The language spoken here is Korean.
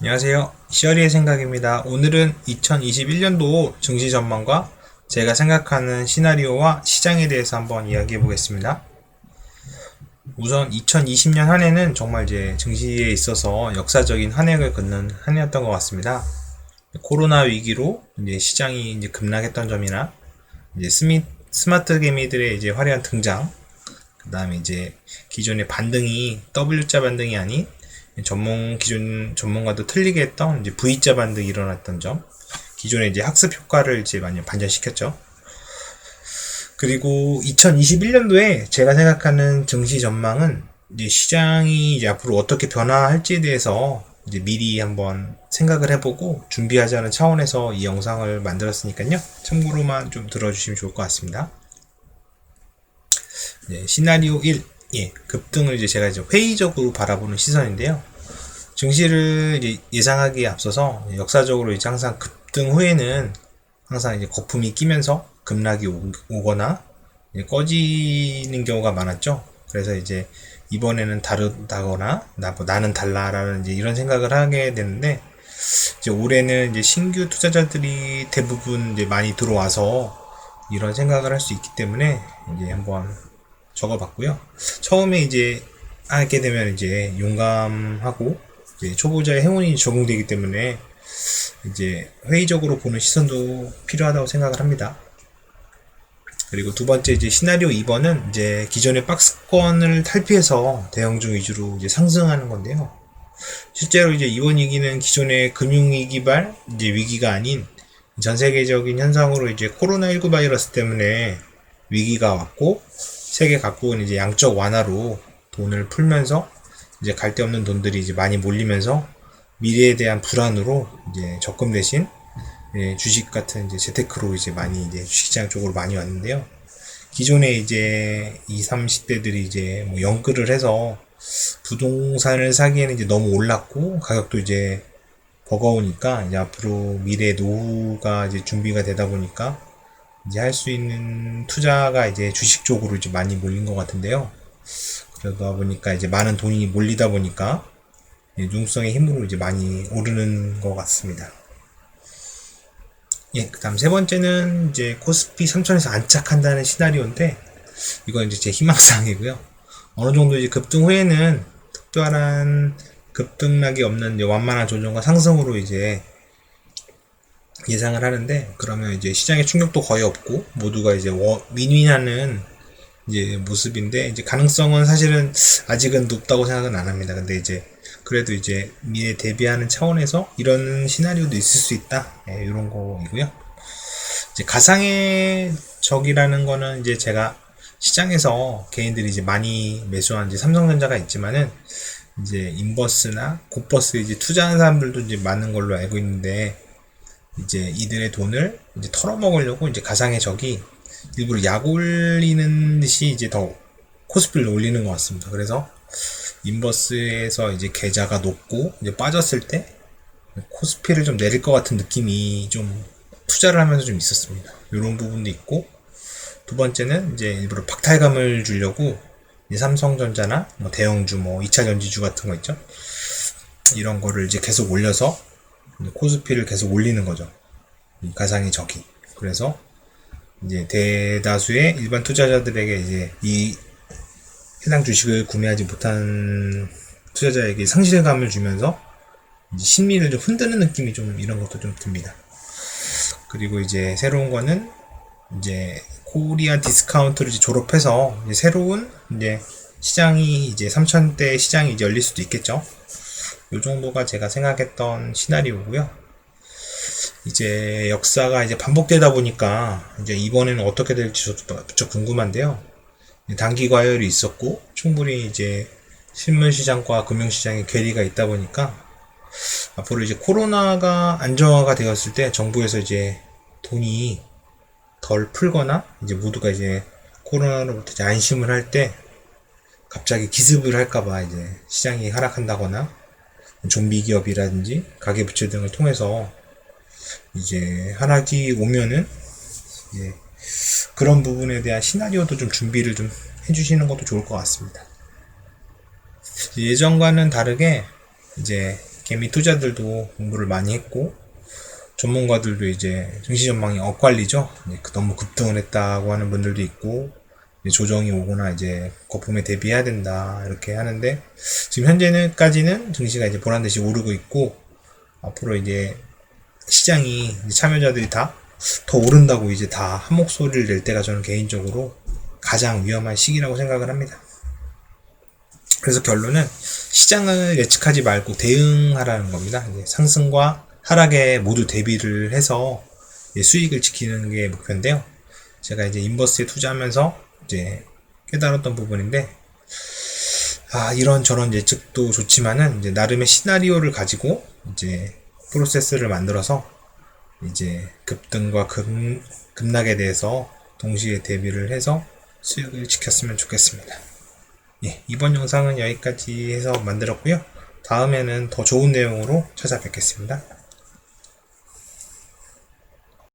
안녕하세요. 시어리의 생각입니다. 오늘은 2021년도 증시 전망과 제가 생각하는 시나리오와 시장에 대해서 한번 이야기해 보겠습니다. 우선 2020년 한 해는 정말 이제 증시에 있어서 역사적인 한 해를 긋는 한 해였던 것 같습니다. 코로나 위기로 이제 시장이 이제 급락했던 점이나 이제 스마트 개미들의 이제 화려한 등장, 그 다음에 이제 기존의 반등이 W자 반등이 아닌 기존 전문가도 틀리게 했던 이제 V자 반등이 일어났던 점, 기존의 이제 학습 효과를 이제 많이 반전시켰죠. 그리고 2021년도에 제가 생각하는 증시 전망은 이제 시장이 이제 앞으로 어떻게 변화할지에 대해서 이제 미리 한번 생각을 해보고 준비하자는 차원에서 이 영상을 만들었으니까요. 참고로만 좀 들어주시면 좋을 것 같습니다. 네, 시나리오 1. 예, 급등을 이제 제가 이제 회의적으로 바라보는 시선인데요. 증시를 이제 예상하기에 앞서서 역사적으로 이제 항상 급등 후에는 항상 이제 거품이 끼면서 급락이 오거나 꺼지는 경우가 많았죠. 그래서 이제 이번에는 다르다거나 나는 달라라는 이제 이런 생각을 하게 되는데, 이제 올해는 이제 신규 투자자들이 대부분 이제 많이 들어와서 이런 생각을 할 수 있기 때문에 이제 한번 적어봤고요. 처음에 이제 하게 되면 이제 용감하고 이제 초보자의 행운이 적용되기 때문에 이제 회의적으로 보는 시선도 필요하다고 생각을 합니다. 그리고 두 번째 이제 시나리오 2번은 이제 기존의 박스권을 탈피해서 대형주 위주로 이제 상승하는 건데요. 실제로 이제 이번 위기는 기존의 금융위기발 이제 위기가 아닌 전 세계적인 현상으로 이제 코로나19 바이러스 때문에 위기가 왔고, 세계 각국은 이제 양적 완화로 돈을 풀면서 이제 갈 데 없는 돈들이 이제 많이 몰리면서 미래에 대한 불안으로 이제 적금 대신 주식 같은 이제 재테크로 이제 많이 이제 주식시장 쪽으로 많이 왔는데요. 기존에 이제 20, 30대들이 이제 뭐 연끌을 해서 부동산을 사기에는 이제 너무 올랐고 가격도 이제 버거우니까 이제 앞으로 미래 노후가 이제 준비가 되다 보니까 이제 할 수 있는 투자가 이제 주식 쪽으로 이제 많이 몰린 것 같은데요. 그러다 보니까 이제 많은 돈이 몰리다 보니까 융성의 힘으로 이제 많이 오르는 것 같습니다. 예, 그 다음 세 번째는 이제 코스피 3000에서 안착한다는 시나리오인데, 이건 이제 제 희망사항이고요. 어느 정도 이제 급등 후에는 특별한 급등락이 없는 이제 완만한 조정과 상승으로 이제 예상을 하는데, 그러면 이제 시장의 충격도 거의 없고 모두가 이제 윈윈하는 이제 모습인데, 이제 가능성은 사실은 아직은 높다고 생각은 안 합니다. 근데 이제 그래도 이제 미래 대비하는 차원에서 이런 시나리오도 있을 수 있다. 예, 이런 거이고요. 이제 가상의 적이라는 거는 이제 제가 시장에서 개인들이 이제 많이 매수한 이제 삼성전자가 있지만은 이제 인버스나 곱버스 이제 투자하는 사람들도 이제 많은 걸로 알고 있는데, 이제 이들의 돈을 이제 털어먹으려고 이제 가상의 적이 일부러 약 올리는 듯이 이제 더 코스피를 올리는 것 같습니다. 그래서 인버스에서 이제 계좌가 높고 이제 빠졌을 때 코스피를 좀 내릴 것 같은 느낌이 좀 투자를 하면서 좀 있었습니다. 이런 부분도 있고, 두 번째는 이제 일부러 박탈감을 주려고 삼성전자나 뭐 대형주, 뭐 2차 전지주 같은 거 있죠. 이런 거를 이제 계속 올려서 코스피를 계속 올리는 거죠. 이 가상의 적이. 그래서 이제 대다수의 일반 투자자들에게 이제 이 해당 주식을 구매하지 못한 투자자에게 상실감을 주면서 이제 심리를 좀 흔드는 느낌이 좀 이런 것도 좀 듭니다. 그리고 이제 새로운 거는 이제 코리아 디스카운트를 이제 졸업해서 이제 새로운 이제 시장이 이제 3,000대 시장이 이제 열릴 수도 있겠죠. 요 정도가 제가 생각했던 시나리오고요. 이제 역사가 이제 반복되다 보니까 이제 이번에는 어떻게 될지 저도 무척 궁금한데요. 단기 과열이 있었고 충분히 이제 신문시장과 금융시장의 괴리가 있다 보니까 앞으로 이제 코로나가 안정화가 되었을 때 정부에서 이제 돈이 덜 풀거나 이제 모두가 이제 코로나로부터 이제 안심을 할 때 갑자기 기습을 할까봐 이제 시장이 하락한다거나 좀비 기업이라든지 가계부채 등을 통해서 이제 하락이 오면은 이제 그런 부분에 대한 시나리오도 좀 준비를 좀 해주시는 것도 좋을 것 같습니다. 예전과는 다르게 이제 개미 투자들도 공부를 많이 했고, 전문가들도 이제 증시 전망이 엇갈리죠. 너무 급등을 했다고 하는 분들도 있고, 이제 조정이 오거나 이제 거품에 대비해야 된다 이렇게 하는데, 지금 현재는까지는 증시가 이제 보란 듯이 오르고 있고, 앞으로 이제 시장이 이제 참여자들이 다 더 오른다고 이제 다 한 목소리를 낼 때가 저는 개인적으로 가장 위험한 시기라고 생각을 합니다. 그래서 결론은 시장을 예측하지 말고 대응하라는 겁니다. 이제 상승과 하락에 모두 대비를 해서 수익을 지키는 게 목표인데요. 제가 이제 인버스에 투자하면서 이제 깨달았던 부분인데, 이런 예측도 좋지만은 이제 나름의 시나리오를 가지고 이제 프로세스를 만들어서 이제 급등과 급락에 대해서 동시에 대비를 해서 수익을 지켰으면 좋겠습니다. 이번 영상은 여기까지 해서 만들었고요. 다음에는 더 좋은 내용으로 찾아뵙겠습니다.